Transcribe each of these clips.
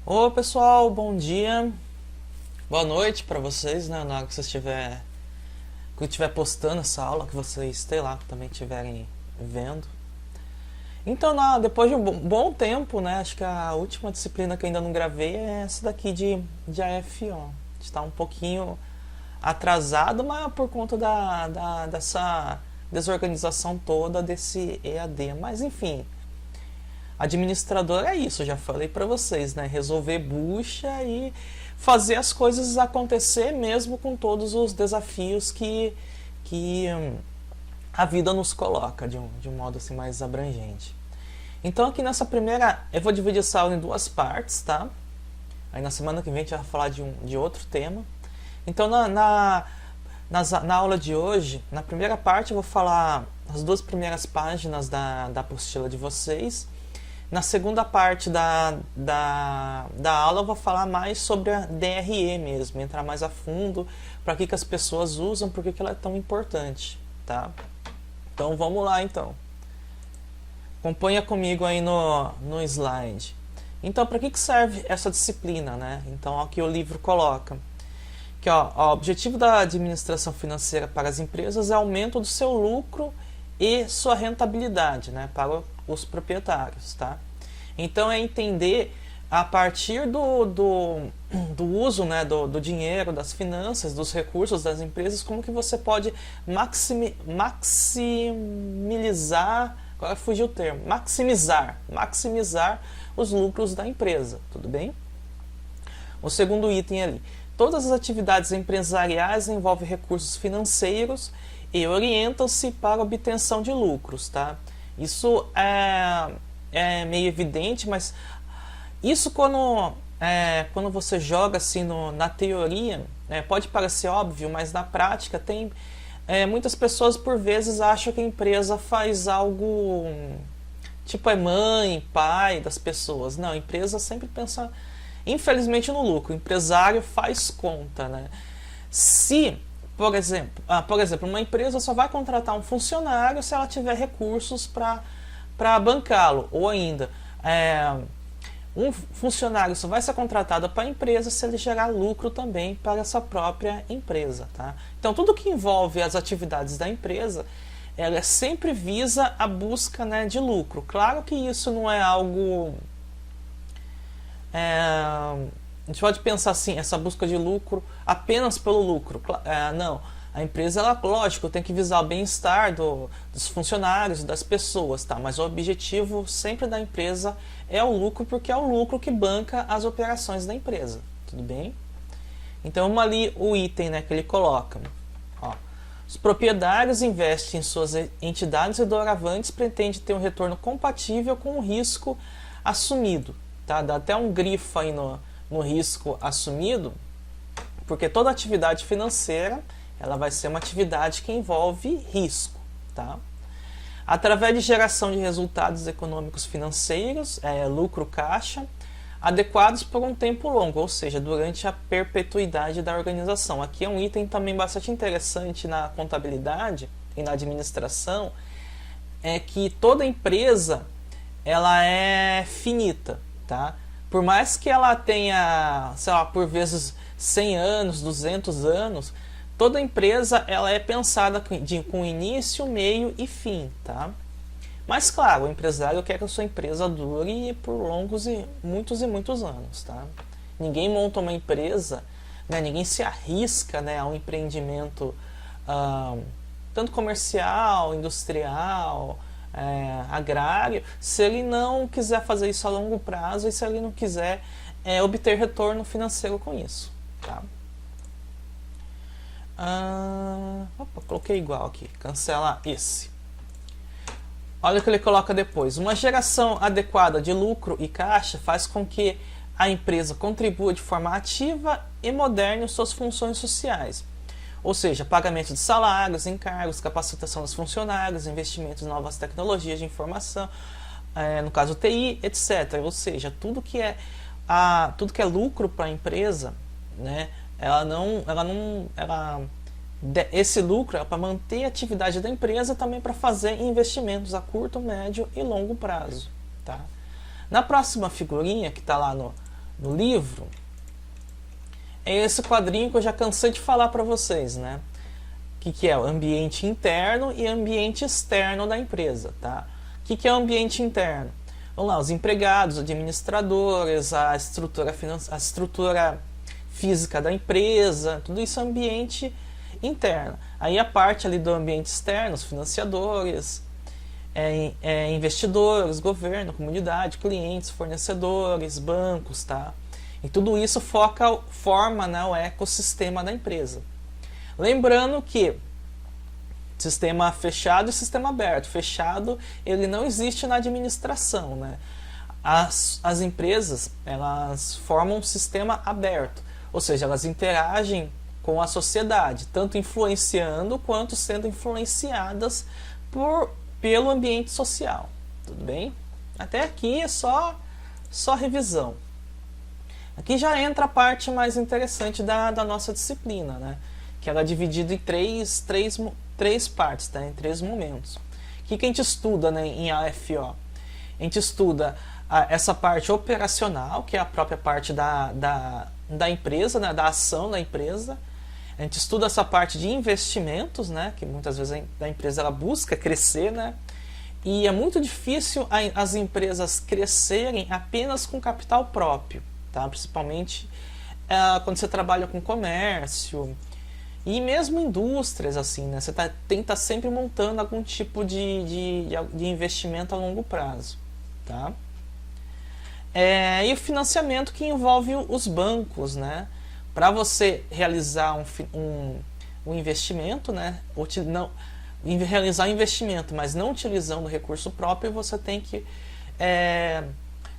Oi pessoal, bom dia, boa noite para vocês, né? Na hora que que eu estiver postando essa aula, que vocês, sei lá, também estiverem vendo. Então, depois de um bom tempo, né? Acho que a última disciplina que eu ainda não gravei é essa daqui de AFO. Está um pouquinho atrasado, mas é por conta dessa desorganização toda desse EAD. Mas enfim, administrador é isso, já falei para vocês, né? Resolver bucha e fazer as coisas acontecer mesmo com todos os desafios que a vida nos coloca de um modo assim mais abrangente. Então aqui nessa primeira, eu vou dividir essa aula em duas partes, tá? Aí na semana que vem a gente vai falar de outro tema. Então na aula de hoje, na primeira parte eu vou falar as duas primeiras páginas da apostila de vocês. Na segunda parte da aula eu vou falar mais sobre a DRE mesmo, entrar mais a fundo, para que as pessoas usam, por que ela é tão importante, tá? Então vamos lá então. Acompanha comigo aí no slide. Então para que serve essa disciplina, né? Então aqui o livro coloca que o objetivo da administração financeira para as empresas é o aumento do seu lucro e sua rentabilidade, né, para os proprietários, tá? Então é entender a partir do uso, né, do dinheiro, das finanças, dos recursos das empresas, como que você pode maximizar, agora fugiu o termo, maximizar os lucros da empresa, tudo bem? O segundo item ali, todas as atividades empresariais envolvem recursos financeiros e orientam-se para a obtenção de lucros, tá? Isso é meio evidente, mas isso quando você joga assim na teoria, pode parecer óbvio, mas na prática tem muitas pessoas por vezes acham que a empresa faz algo tipo é mãe, pai das pessoas. Não, a empresa sempre pensa, infelizmente, no lucro. O empresário faz conta, né? Se por exemplo, uma empresa só vai contratar um funcionário se ela tiver recursos para bancá-lo. Ou ainda, um funcionário só vai ser contratado para a empresa se ele gerar lucro também para essa própria empresa. Tá? Então, tudo que envolve as atividades da empresa, ela sempre visa a busca, né, de lucro. Claro que isso não é algo... a gente pode pensar assim, essa busca de lucro apenas pelo lucro. Não, a empresa, ela, lógico, tem que visar o bem-estar dos funcionários, das pessoas, tá? Mas o objetivo sempre da empresa é o lucro, porque é o lucro que banca as operações da empresa, tudo bem? Então, vamos ali o item, né, que ele coloca. Ó, os proprietários investem em suas entidades e doravantes pretendem ter um retorno compatível com o risco assumido. Tá? Dá até um grifo aí no risco assumido, porque toda atividade financeira ela vai ser uma atividade que envolve risco. Tá? Através de geração de resultados econômicos financeiros, lucro caixa, adequados por um tempo longo, ou seja, durante a perpetuidade da organização. Aqui é um item também bastante interessante na contabilidade e na administração, é que toda empresa ela é finita. Tá? Por mais que ela tenha, sei lá, por vezes 100 anos, 200 anos, toda empresa ela é pensada com início, meio e fim. Tá? Mas claro, o empresário quer que a sua empresa dure por longos e muitos anos. Tá? Ninguém monta uma empresa, né, ninguém se arrisca, né, a um empreendimento tanto comercial, industrial, agrário, se ele não quiser fazer isso a longo prazo e se ele não quiser obter retorno financeiro com isso. Tá? Opa, coloquei igual aqui, cancela esse. Olha o que ele coloca depois. Uma geração adequada de lucro e caixa faz com que a empresa contribua de forma ativa e moderne suas funções sociais. Ou seja, pagamento de salários, encargos, capacitação dos funcionários, investimentos em novas tecnologias de informação, no caso TI, etc. Ou seja, tudo que é lucro para a empresa, né, esse lucro é para manter a atividade da empresa, também para fazer investimentos a curto, médio e longo prazo. Tá? Na próxima figurinha, que está lá no livro é esse quadrinho que eu já cansei de falar para vocês, né? Que é o ambiente interno e ambiente externo da empresa, tá? O que é o ambiente interno? Vamos lá, os empregados, administradores, a estrutura física da empresa, tudo isso é ambiente interno. Aí a parte ali do ambiente externo, os financiadores, investidores, governo, comunidade, clientes, fornecedores, bancos, tá? E tudo isso forma, né, o ecossistema da empresa. Lembrando que sistema fechado e sistema aberto. Fechado, ele não existe na administração, né? As empresas, elas formam um sistema aberto, ou seja, elas interagem com a sociedade, tanto influenciando quanto sendo influenciadas pelo ambiente social. Tudo bem? Até aqui é só revisão. Aqui já entra a parte mais interessante da nossa disciplina, né? Que ela é dividida em três partes, tá? Em 3 momentos. O que a gente estuda, né, em AFO? A gente estuda essa parte operacional, que é a própria parte da empresa, né, da ação da empresa. A gente estuda essa parte de investimentos, né, que muitas vezes a empresa ela busca crescer, né, e é muito difícil as empresas crescerem apenas com capital próprio, tá? Principalmente quando você trabalha com comércio e mesmo indústrias, assim, né, você tem que estar sempre montando algum tipo de investimento a longo prazo, tá? E o financiamento, que envolve os bancos, né? Para você realizar um investimento, né? Realizar um investimento, mas não utilizando o recurso próprio, você tem que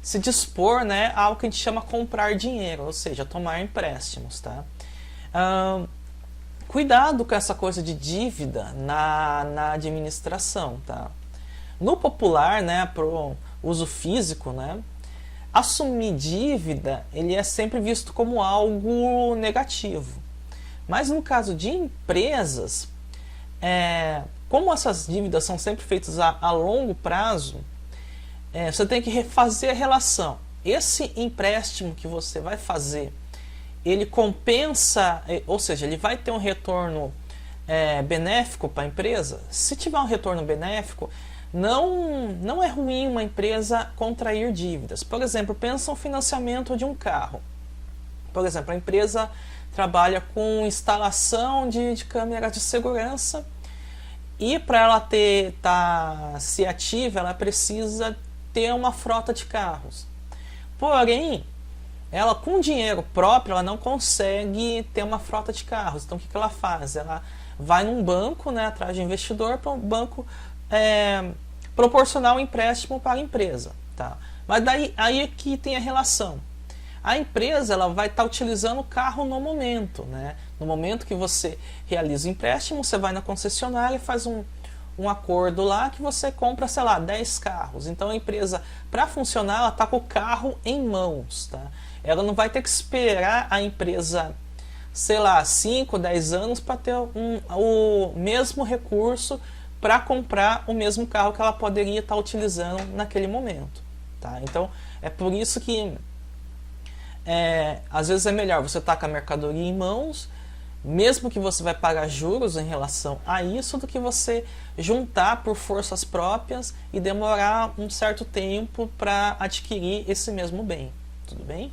se dispor, né, a algo que a gente chama comprar dinheiro, ou seja, tomar empréstimos, tá? Cuidado com essa coisa de dívida na administração, tá? No popular, né, pro uso físico, né, assumir dívida, ele é sempre visto como algo negativo. Mas no caso de empresas, como essas dívidas são sempre feitas a longo prazo, você tem que refazer a relação. Esse empréstimo que você vai fazer, ele compensa, ou seja, ele vai ter um retorno benéfico para a empresa? Se tiver um retorno benéfico, não é ruim uma empresa contrair dívidas. Por exemplo, pensa no financiamento de um carro. Por exemplo, a empresa trabalha com instalação de câmeras de segurança e para ela ser ativa, ela precisa ter uma frota de carros. Porém, ela com dinheiro próprio, ela não consegue ter uma frota de carros. Então o que ela faz? Ela vai num banco, né, atrás de investidor, para o banco proporcionar um empréstimo para a empresa, tá? Mas aí é que tem a relação. A empresa ela vai estar utilizando o carro no momento, né? No momento que você realiza o empréstimo, você vai na concessionária e faz um acordo lá que você compra, sei lá, 10 carros. Então a empresa, para funcionar, ela está com o carro em mãos, tá? Ela não vai ter que esperar a empresa, sei lá, 5, 10 anos para ter o mesmo recurso para comprar o mesmo carro que ela poderia estar utilizando naquele momento, tá? Então é por isso que às vezes é melhor você estar com a mercadoria em mãos, mesmo que você vai pagar juros em relação a isso, do que você juntar por forças próprias e demorar um certo tempo para adquirir esse mesmo bem. Tudo bem?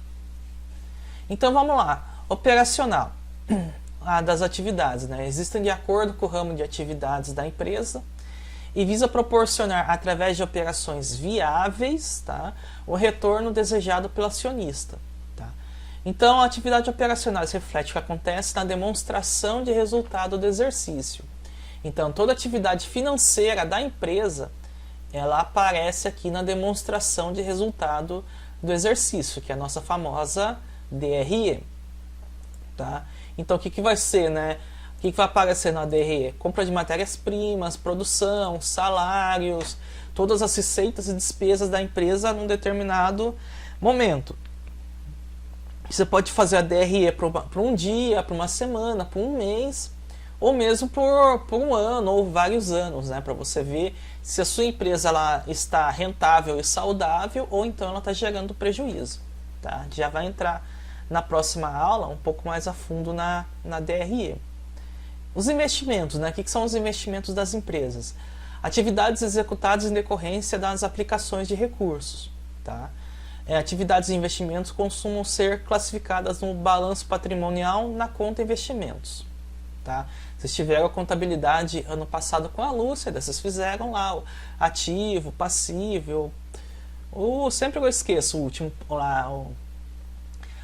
Então vamos lá. Operacional das atividades, né? Existem de acordo com o ramo de atividades da empresa e visa proporcionar, através de operações viáveis, tá, o retorno desejado pelo acionista. Então, a atividade operacional se reflete o que acontece na demonstração de resultado do exercício. Então, toda atividade financeira da empresa, ela aparece aqui na demonstração de resultado do exercício, que é a nossa famosa DRE. Tá? Então, o que vai ser, né? O que vai aparecer na DRE? Compra de matérias-primas, produção, salários, todas as receitas e despesas da empresa num determinado momento. Você pode fazer a DRE para um dia, para uma semana, para um mês, ou mesmo por um ano ou vários anos, né? Para você ver se a sua empresa ela está rentável e saudável ou então ela está gerando prejuízo. tá? A gente já vai entrar na próxima aula um pouco mais a fundo na DRE. Os investimentos, né? O que são os investimentos das empresas? Atividades executadas em decorrência das aplicações de recursos, tá? Atividades e investimentos costumam ser classificadas no balanço patrimonial na conta investimentos, tá? Vocês tiveram a contabilidade ano passado com a Lúcia, vocês fizeram lá o ativo, passivo, sempre eu esqueço o último lá, o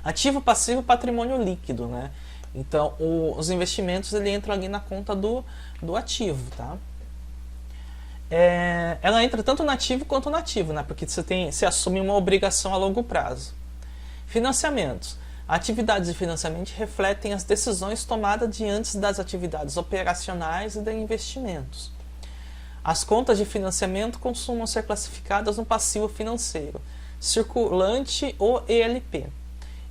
ativo, passivo, patrimônio líquido, né? Então, os investimentos ele entram ali na conta do ativo, tá? Ela entra tanto no ativo quanto no ativo, né? Porque você assume uma obrigação a longo prazo. Financiamentos. Atividades de financiamento refletem as decisões tomadas diante das atividades operacionais e de investimentos. As contas de financiamento costumam ser classificadas no passivo financeiro, circulante ou ELP,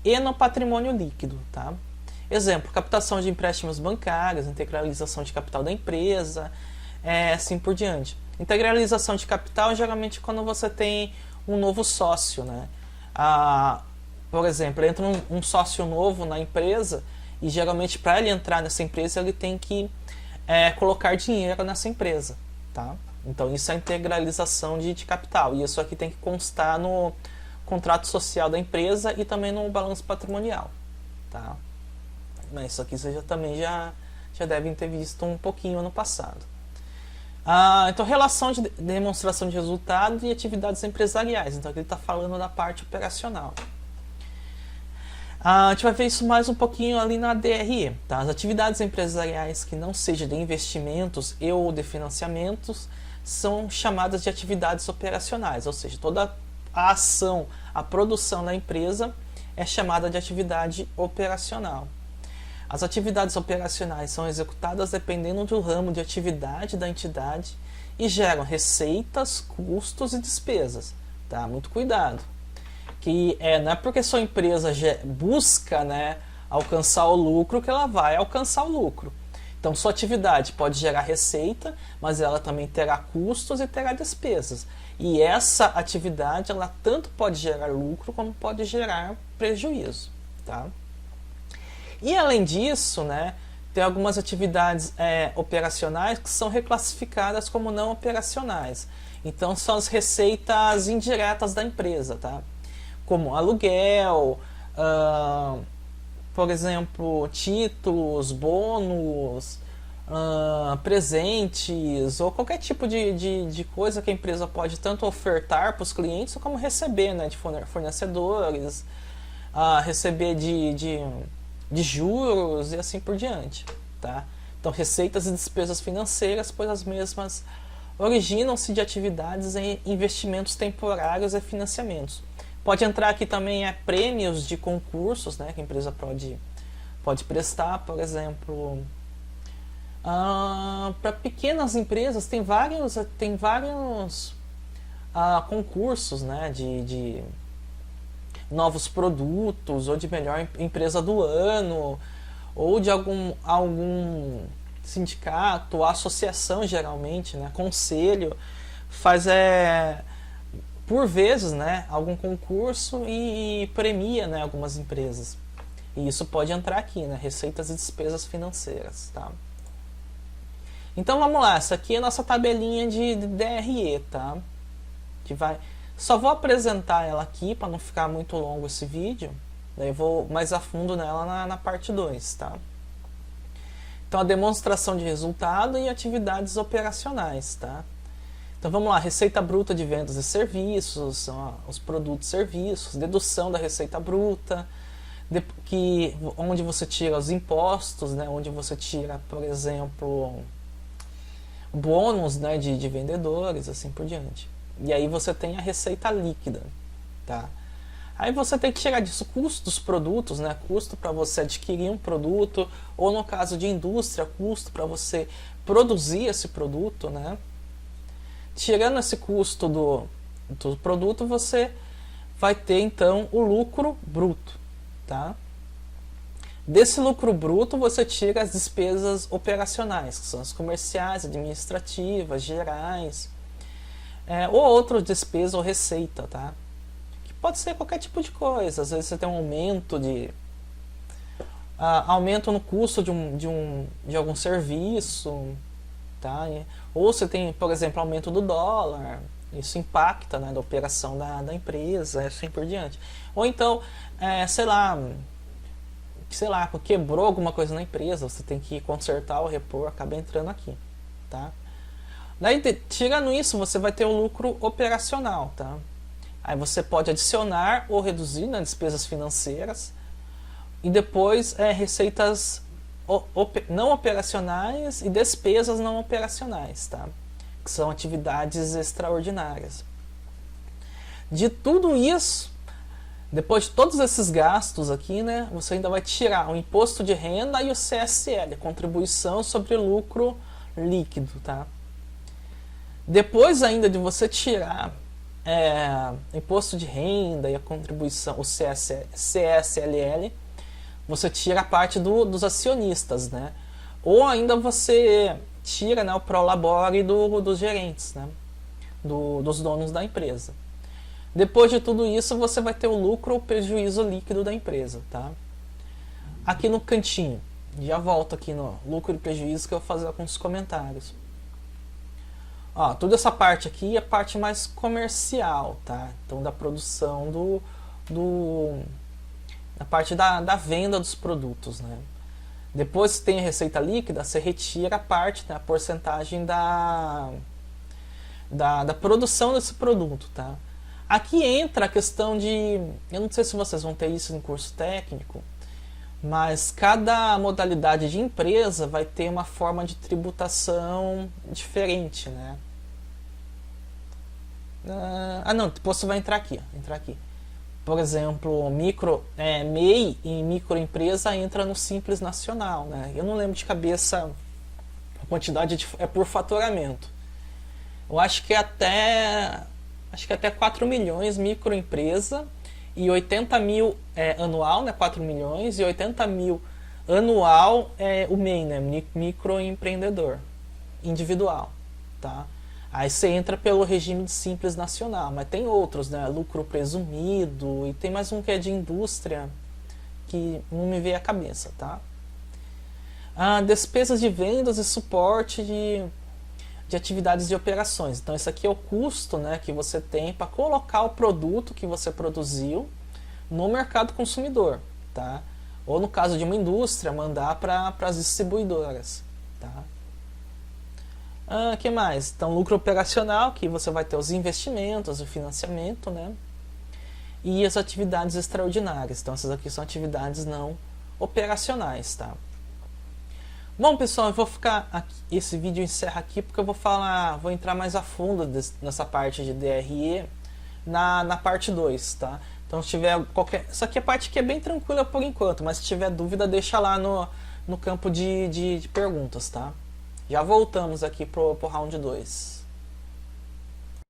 e no patrimônio líquido, tá? Exemplo, captação de empréstimos bancários, integralização de capital da empresa, assim por diante. Integralização de capital geralmente quando você tem um novo sócio, né? Por exemplo, entra um sócio novo na empresa e geralmente para ele entrar nessa empresa ele tem que colocar dinheiro nessa empresa, tá? Então isso é integralização de capital e isso aqui tem que constar no contrato social da empresa e também no balanço patrimonial, tá? Mas isso aqui vocês também já devem ter visto um pouquinho ano passado. Então, relação de demonstração de resultado e atividades empresariais. Então, aqui ele está falando da parte operacional. A gente vai ver isso mais um pouquinho ali na DRE. Tá? As atividades empresariais que não sejam de investimentos e ou de financiamentos são chamadas de atividades operacionais, ou seja, toda a ação, a produção da empresa é chamada de atividade operacional. As atividades operacionais são executadas dependendo do ramo de atividade da entidade e geram receitas, custos e despesas. Tá? Muito cuidado. Que não é porque sua empresa busca, né, alcançar o lucro que ela vai alcançar o lucro. Então sua atividade pode gerar receita, mas ela também terá custos e terá despesas. E essa atividade ela tanto pode gerar lucro como pode gerar prejuízo. Tá? E além disso, né, tem algumas atividades operacionais que são reclassificadas como não operacionais. Então são as receitas indiretas da empresa, tá? Como aluguel, por exemplo, títulos, bônus, presentes ou qualquer tipo de coisa que a empresa pode tanto ofertar para os clientes como receber, né, de fornecedores, receber de juros e assim por diante, tá? Então, receitas e despesas financeiras, pois as mesmas originam-se de atividades em investimentos temporários e financiamentos. Pode entrar aqui também prêmios de concursos, né, que a empresa pode prestar, por exemplo, para pequenas empresas tem vários concursos, né, de novos produtos, ou de melhor empresa do ano, ou de algum sindicato, associação geralmente, né, conselho, faz por vezes, né, algum concurso e premia, né, algumas empresas. E isso pode entrar aqui, né, receitas e despesas financeiras, tá? Então vamos lá, essa aqui é a nossa tabelinha de DRE, tá? Que vai... Só vou apresentar ela aqui para não ficar muito longo esse vídeo. Daí eu vou mais a fundo nela na parte 2, tá? Então a demonstração de resultado e atividades operacionais, tá? Então vamos lá, receita bruta de vendas e serviços, os produtos e serviços, dedução da receita bruta, onde você tira os impostos, né? Onde você tira, por exemplo, bônus, né, de vendedores, assim por diante. E aí você tem a receita líquida, tá? Aí você tem que tirar disso custo dos produtos, né? Custo para você adquirir um produto, ou no caso de indústria, custo para você produzir esse produto, né? Tirando esse custo do produto, você vai ter então o lucro bruto, tá? Desse lucro bruto você tira as despesas operacionais, que são as comerciais, administrativas, gerais, ou outras despesas ou receita, tá? Que pode ser qualquer tipo de coisa. Às vezes você tem um aumento aumento no custo de algum serviço, tá? Ou você tem, por exemplo, aumento do dólar, isso impacta, né, da operação da empresa, assim por diante. Ou então, sei lá, quebrou alguma coisa na empresa, você tem que consertar ou repor, acaba entrando aqui, tá? Daí, tirando isso, você vai ter o lucro operacional, tá? Aí você pode adicionar ou reduzir, né, despesas financeiras e depois receitas não operacionais e despesas não operacionais, tá? Que são atividades extraordinárias. De tudo isso, depois de todos esses gastos aqui, né, você ainda vai tirar o imposto de renda e o CSL, contribuição sobre lucro líquido, tá? Depois ainda de você tirar imposto de renda e a contribuição, o CSLL, você tira a parte dos acionistas, né? Ou ainda você tira, né, o prolabore dos gerentes, né? Dos donos da empresa. Depois de tudo isso, você vai ter o lucro ou prejuízo líquido da empresa, tá? Aqui no cantinho, já volto aqui no lucro e prejuízo que eu vou fazer alguns comentários. Ó, toda essa parte aqui é a parte mais comercial, tá? Então, da produção da parte da venda dos produtos, né? Depois que tem a receita líquida, você retira a parte, né, a porcentagem da produção desse produto, tá? Aqui entra a questão de... Eu não sei se vocês vão ter isso em curso técnico, mas cada modalidade de empresa vai ter uma forma de tributação diferente, né? Não, depois você vai entrar aqui, Por exemplo, MEI em microempresa entra no Simples Nacional, né? Eu não lembro de cabeça a quantidade é por faturamento. Eu acho que até 4 milhões microempresa e 80 mil anual, né? 4 milhões e 80 mil anual o MEI, né? Microempreendedor individual, tá? Aí você entra pelo regime de Simples Nacional, mas tem outros, né? Lucro presumido e tem mais um que é de indústria que não me veio à cabeça, tá? Despesas de vendas e suporte de atividades de operações. Então, esse aqui é o custo, né, que você tem para colocar o produto que você produziu no mercado consumidor, tá? Ou no caso de uma indústria, mandar para as distribuidoras, tá? Que mais? Então, lucro operacional, que você vai ter os investimentos, o financiamento, né? E as atividades extraordinárias. Então, essas aqui são atividades não operacionais, tá? Bom, pessoal, eu vou ficar aqui, esse vídeo encerra aqui porque eu vou entrar mais a fundo nessa parte de DRE na parte 2, tá? Então, se tiver qualquer... Isso aqui é a parte que é bem tranquila por enquanto, mas se tiver dúvida, deixa lá no campo de perguntas, tá? Já voltamos aqui pro round 2.